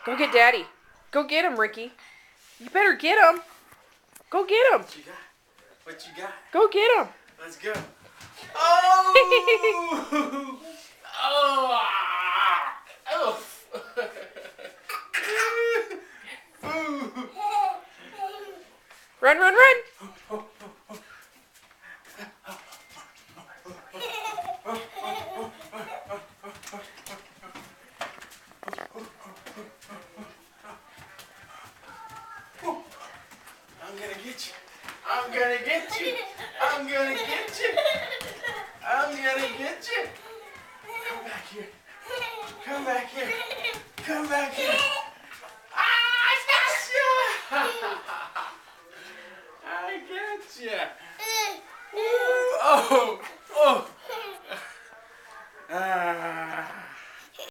Go get Daddy. Go get him, Ricky. You better get him. Go get him. What you got? What you got? Go get him. Let's go. Oh! Oh! Oh! Run, run, run. I'm gonna get you. I'm gonna get you. I'm gonna get you. I'm gonna get you. Come back here. Come back here. Come back here. Ah, I got you. I got you. Oh, oh. Ah.